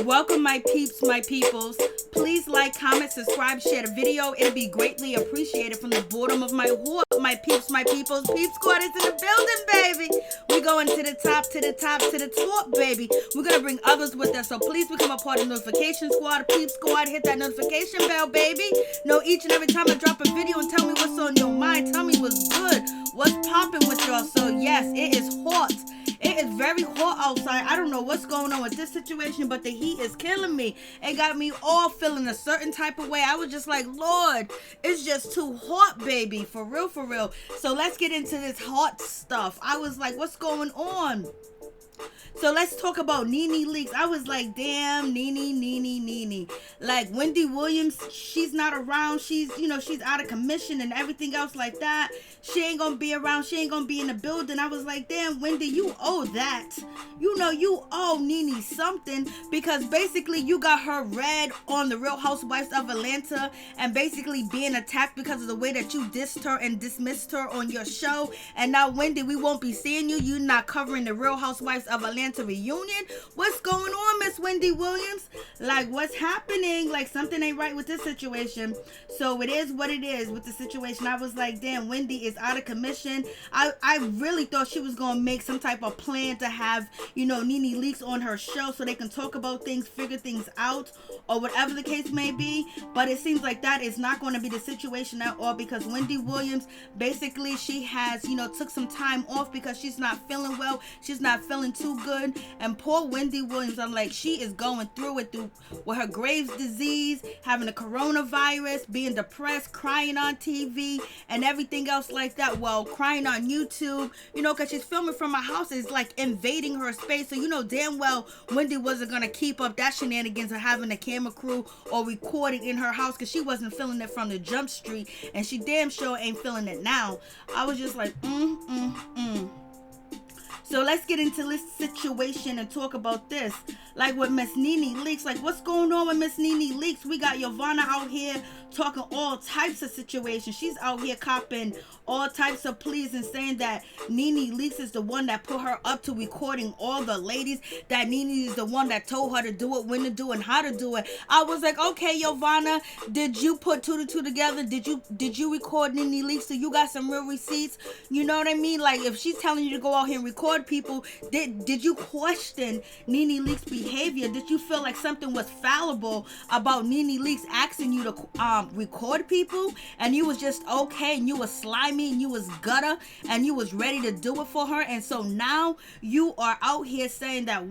Welcome, my peeps, my peoples. Please like, comment, subscribe, share the video. It'll be greatly appreciated from the bottom of my heart. My peeps, my peoples. Peep Squad is in the building, baby. We're going to the top, to the top, to the top, baby. We're going to bring others with us. So please become a part of the notification squad. Peep Squad, hit that notification bell, baby. Know each and every time I drop a video and tell me what's on your mind. Tell me what's good. What's popping with y'all. So yes, it is hot. It is very hot outside. I don't know what's going on with this situation, but the heat is killing me. It got me all feeling a certain type of way. I was just like, Lord, it's just too hot, baby. For real, for real. So let's get into this hot stuff. I was like, what's going on? So let's talk about NeNe leaks. I was like, damn, NeNe. Like Wendy Williams, she's not around. She's out of commission and everything else like that. She ain't gonna be around. She ain't gonna be in the building. I was like, damn, Wendy, you owe that. You owe NeNe something, because basically you got her red on the Real Housewives of Atlanta and basically being attacked because of the way that you dissed her and dismissed her on your show. And now, Wendy, we won't be seeing you. You're not covering the Real Housewives of Atlanta reunion. What's going on, Miss Wendy Williams? Like, what's happening? Like, something ain't right with this situation. So it is what it is with the situation. I was like, damn, Wendy is out of commission. I really thought she was gonna make some type of plan to have, NeNe Leakes on her show so they can talk about things, figure things out, or whatever the case may be. But it seems like that is not going to be the situation at all, because Wendy Williams, basically, she has, took some time off because she's not feeling well. She's not feeling too good. And poor Wendy Williams, I'm like, she is going through it with her Graves' disease, having a coronavirus, being depressed, crying on TV, and everything else like that. Well, crying on YouTube, because she's filming from her house. It's like invading her space. So damn well Wendy wasn't going to keep up that shenanigans of having a camera crew or recording in her house, because she wasn't feeling it from the jump street, and she damn sure ain't feeling it now. I was just like, So let's get into this situation and talk about this. Like with Miss NeNe Leakes, like what's going on with Miss NeNe Leakes? We got Jovana out here talking all types of situations. She's out here copping all types of pleas and saying that NeNe Leakes is the one that put her up to recording all the ladies, that NeNe is the one that told her to do it, when to do it, and how to do it. I was like, okay, Jovana, did you put two to two together? Did you record NeNe Leakes? So you got some real receipts? You know what I mean? Like, if she's telling you to go out here and record people, did you question NeNe Leakes' behavior? Did you feel like something was fallible about NeNe Leakes asking you to record people, and you was just okay, and you was slimy, and you was gutter, and you was ready to do it for her? And so now you are out here saying that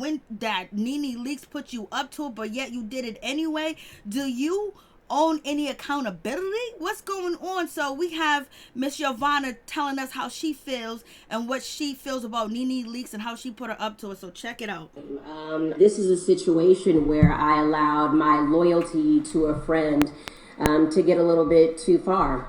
NeNe Leakes put you up to it, but yet you did it anyway. Do you own any accountability? What's going on? So we have Miss Jovana telling us how she feels and what she feels about NeNe Leakes and how she put her up to it. So check it out. This is a situation where I allowed my loyalty to a friend to get a little bit too far.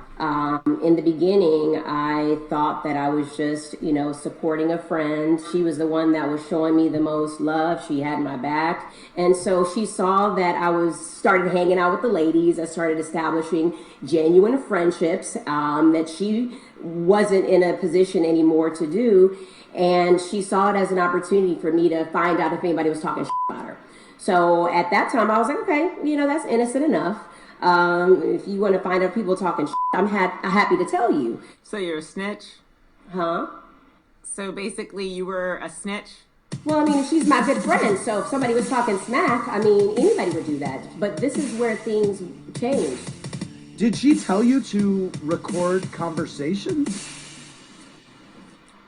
In the beginning, I thought that I was just, supporting a friend. She was the one that was showing me the most love. She had my back. And so she saw that I started hanging out with the ladies. I started establishing genuine friendships that she wasn't in a position anymore to do. And she saw it as an opportunity for me to find out if anybody was talking shit about her. So at that time, I was like, okay, that's innocent enough. If you want to find out people talking shit, I'm happy to tell you. So you're a snitch? Huh? So basically you were a snitch? Well, she's my good friend, so if somebody was talking smack, anybody would do that. But this is where things change. Did she tell you to record conversations?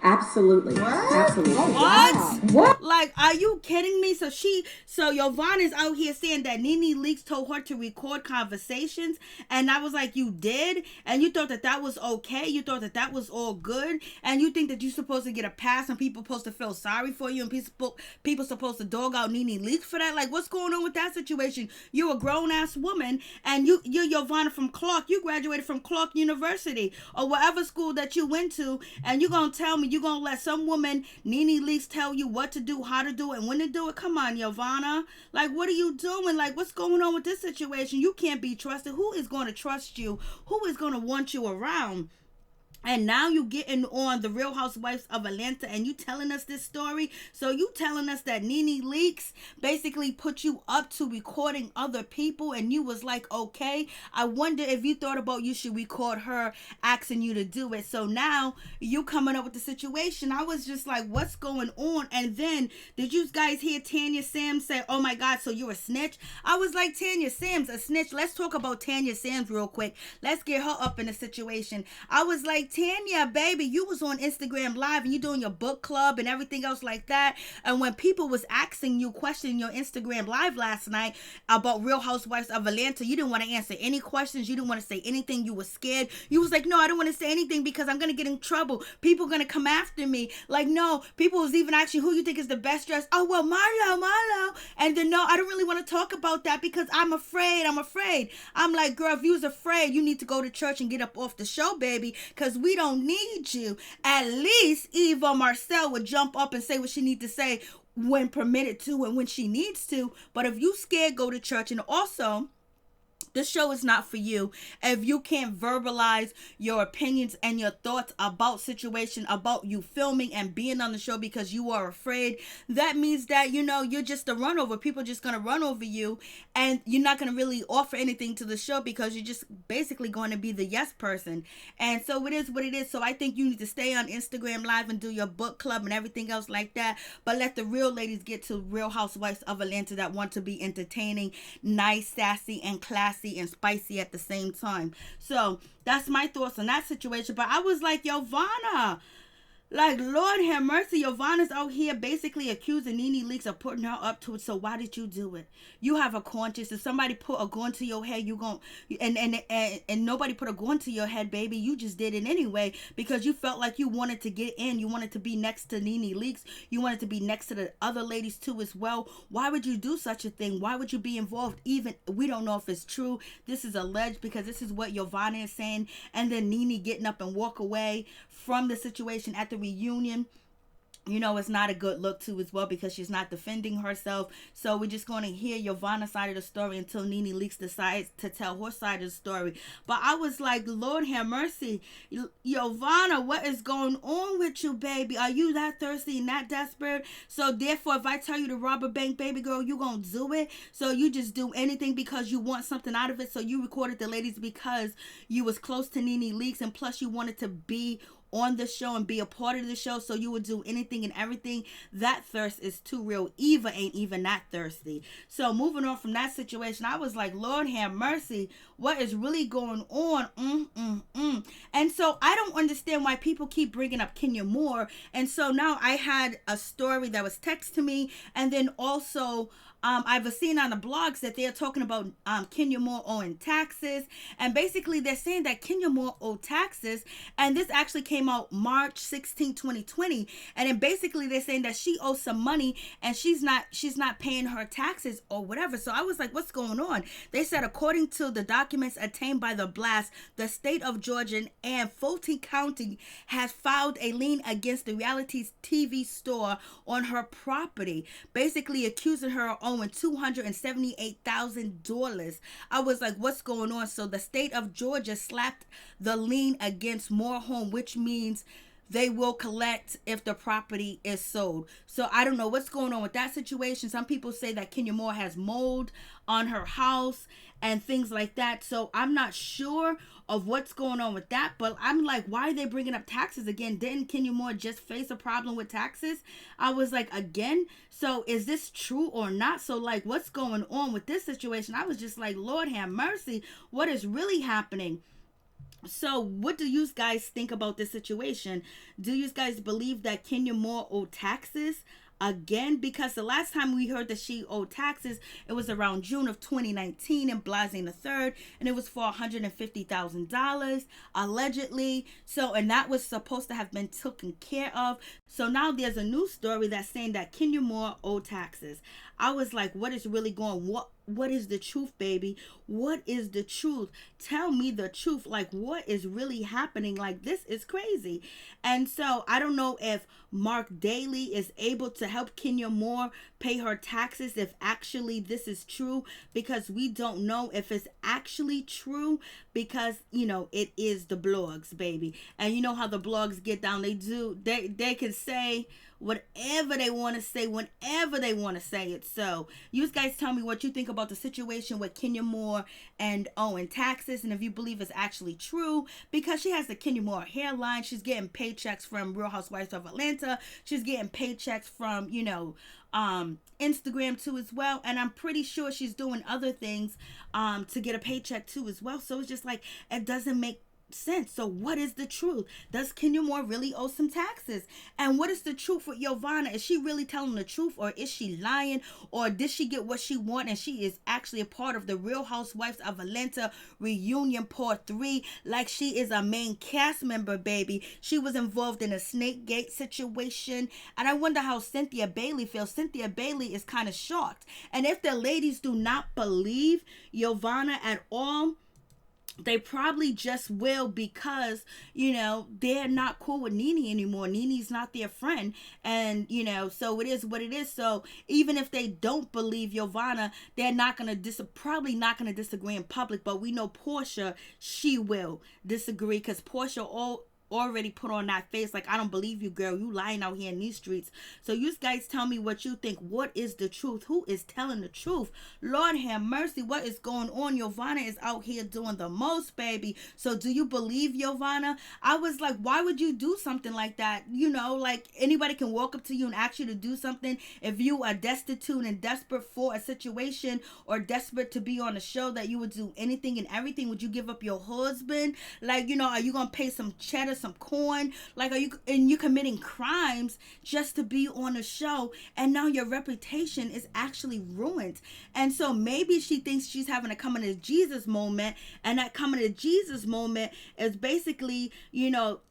Absolutely. What? Absolutely. What? What? Like, are you kidding me? So Jovana's out here saying that NeNe Leakes told her to record conversations, and I was like, you did? And you thought that was okay? You thought that was all good? And you think that you're supposed to get a pass and people supposed to feel sorry for you and people supposed to dog out NeNe Leakes for that? Like, what's going on with that situation? You're a grown-ass woman, and you're Jovana from Clark. You graduated from Clark University or whatever school that you went to, and you're going to tell me you're going to let some woman, NeNe Leakes, tell you what to do, how to do it, and when to do it? Come on, Jovana. Like, what are you doing? Like, what's going on with this situation? You can't be trusted. Who is going to trust you? Who is going to want you around? And now you getting on the Real Housewives of Atlanta and you telling us this story. So you telling us that NeNe Leakes basically put you up to recording other people and you was like, okay. I wonder if you thought about you should record her asking you to do it. So now you coming up with the situation. I was just like, what's going on? And then did you guys hear Tanya Sam say, oh my God, so you're a snitch? I was like, Tanya Sam's a snitch. Let's talk about Tanya Sam's real quick. Let's get her up in the situation. I was like, Tanya, baby, you was on Instagram Live and you doing your book club and everything else like that. And when people was asking you, questioning your Instagram Live last night about Real Housewives of Atlanta, you didn't want to answer any questions. You didn't want to say anything. You were scared. You was like, no, I don't want to say anything because I'm going to get in trouble. People going to come after me. Like, no, people was even asking who you think is the best dressed. Oh, well, Marlo. And then, no, I don't really want to talk about that because I'm afraid. I'm like, girl, if you was afraid, you need to go to church and get up off the show, baby, because we don't need you. At least Eva Marcel would jump up and say what she need to say when permitted to and when she needs to. But if you scared, go to church. And also, this show is not for you if you can't verbalize your opinions and your thoughts about situation, about you filming and being on the show because you are afraid. That means that, you know, you're just a runover. People are just going to run over you and you're not going to really offer anything to the show because you're just basically going to be the yes person. And so it is what it is. So I think you need to stay on Instagram Live and do your book club and everything else like that. But let the real ladies get to Real Housewives of Atlanta that want to be entertaining, nice, sassy, and classy and spicy at the same time. So that's my thoughts on that situation. But I was like, Jovana, like, Lord have mercy, Jovana's out here basically accusing NeNe Leakes of putting her up to it. So why did you do it? You have a conscience. If somebody put a gun to your head, you gon' and nobody put a gun to your head, baby. You just did it anyway because you felt like you wanted to get in. You wanted to be next to NeNe Leakes. You wanted to be next to the other ladies too as well. Why would you do such a thing? Why would you be involved? Even we don't know if it's true. This is alleged because this is what Jovana is saying. And then NeNe getting up and walk away from the situation at the reunion, you know, it's not a good look too as well because she's not defending herself. So we're just going to hear Jovana's side of the story until NeNe Leakes decides to tell her side of the story. But I was like, Lord have mercy, Jovana, what is going on with you, baby? Are you that thirsty and that desperate? So therefore, if I tell you to rob a bank, baby girl, you gonna do it? So you just do anything because you want something out of it. So you recorded the ladies because you was close to NeNe Leakes and plus you wanted to be on the show and be a part of the show, so you would do anything and everything. That thirst is too real. Eva ain't even that thirsty. So moving on from that situation, I was like, Lord have mercy, what is really going on? And so I don't understand why people keep bringing up Kenya Moore. And so now I had a story that was texted to me, and then also I've seen on the blogs that they're talking about Kenya Moore owing taxes, and basically they're saying that Kenya Moore owed taxes, and this actually came out March 16, 2020, and then basically they're saying that she owes some money and she's not paying her taxes or whatever. So I was like, what's going on? They said according to the documents obtained by the blast, the state of Georgia and Fulton County has filed a lien against the reality TV store on her property, basically accusing her of owing $278,000. I was like, what's going on? So the state of Georgia slapped the lien against Moore Home, which means they will collect if the property is sold. So I don't know what's going on with that situation. Some people say that Kenya Moore has mold on her house and things like that. So I'm not sure of what's going on with that, but I'm like, why are they bringing up taxes again? Didn't Kenya Moore just face a problem with taxes? I was like, again? So is this true or not? So like, what's going on with this situation? I was just like, Lord have mercy, what is really happening? So what do you guys think about this situation? Do you guys believe that Kenya Moore owed taxes again? Because the last time we heard that she owed taxes, it was around June of 2019 in Blasey III, and it was for $150,000 allegedly. So, and that was supposed to have been taken care of. So now there's a new story that's saying that Kenya Moore owed taxes. I was like, what is really going, what is the truth, baby? What is the truth? Tell me the truth. Like, what is really happening? Like, this is crazy. And so I don't know if Mark Daly is able to help Kenya Moore pay her taxes, if actually this is true, because we don't know if it's actually true, because, you know, it is the blogs, baby. And you know how the blogs get down. They can say whatever they want to say whenever they want to say it. So you guys tell me what you think about the situation with Kenya Moore and Owen taxes, and if you believe it's actually true, because she has the Kenya Moore hairline. She's getting paychecks from Real Housewives of Atlanta. She's getting paychecks from, you know, Instagram too as well, and I'm pretty sure she's doing other things to get a paycheck too as well. So it's just like, it doesn't make sense. So what is the truth? Does Kenya Moore really owe some taxes? And what is the truth with Jovana? Is she really telling the truth, or is she lying, or did she get what she want and she is actually a part of the Real Housewives of Atlanta reunion part 3, like she is a main cast member, baby? She was involved in a Snakegate situation, and I wonder how Cynthia Bailey feels. Cynthia Bailey is kind of shocked, and if the ladies do not believe Jovana at all, they probably just will, because, you know, they're not cool with NeNe anymore. NeNe's not their friend. And, you know, so it is what it is. So even if they don't believe Jovana, they're not going to probably not going to disagree in public. But we know Portia, she will disagree, because Portia already put on that face like, I don't believe you, girl. You lying out here in these streets. So you guys tell me what you think. What is the truth? Who is telling the truth? Lord have mercy. What is going on? Jovana is out here doing the most, baby. So do you believe Jovana? I was like, why would you do something like that? You know, like, anybody can walk up to you and ask you to do something. If you are destitute and desperate for a situation, or desperate to be on a show, that you would do anything and everything. Would you give up your husband? Like, you know, are you gonna pay some cheddar, some coin? Like, you committing crimes just to be on a show, and now your reputation is actually ruined. And so maybe she thinks she's having a coming to Jesus moment, and that coming to Jesus moment is basically, you know,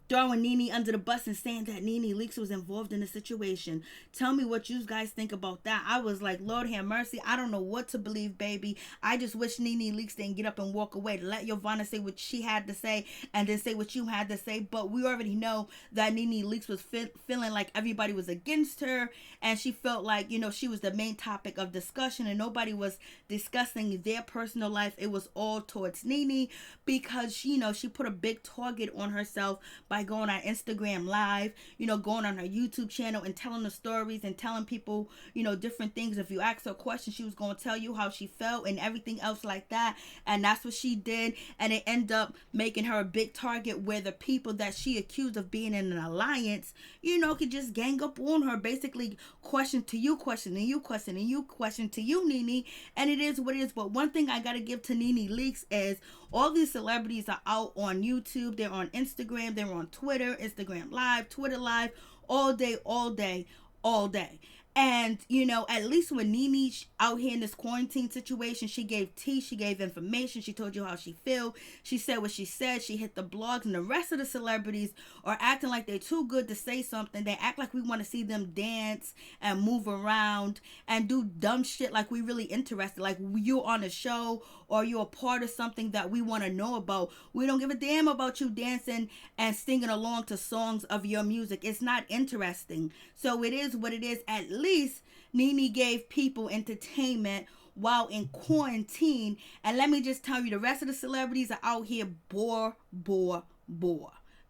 throwing NeNe under the bus and saying that NeNe Leakes was involved in the situation. Tell me what you guys think about that. I was like, Lord have mercy. I don't know what to believe, baby. I just wish NeNe Leakes didn't get up and walk away. Let Jovana say what she had to say, and then say what you had to say. But we already know that NeNe Leakes was feeling like everybody was against her, and she felt like, you know, she was the main topic of discussion, and nobody was discussing their personal life. It was all towards NeNe, because, you know, she put a big target on herself by going on Instagram Live, you know, going on her YouTube channel and telling the stories and telling people, you know, different things. If you ask her a question, she was going to tell you how she felt and everything else like that. And that's what she did. And it ended up making her a big target, where the people that she accused of being in an alliance, you know, could just gang up on her, basically question to you, questioning you, questioning you, question to you, NeNe. And it is what it is. But one thing I got to give to NeNe Leakes is all these celebrities are out on YouTube. They're on Instagram. They're on Twitter, Instagram Live, Twitter Live, all day, all day, all day. And, you know, at least when NeNe out here in this quarantine situation, she gave tea, she gave information, she told you how she feel, she said what she said, she hit the blogs. And the rest of the celebrities are acting like they're too good to say something. They act like we want to see them dance and move around and do dumb shit like we really interested, like you're on a show or you're a part of something that we want to know about. We don't give a damn about you dancing and singing along to songs of your music. It's not interesting. So it is what it is. At least NeNe gave people entertainment while in quarantine. And let me just tell you, the rest of the celebrities are out here bore.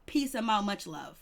Peace and out. Much love.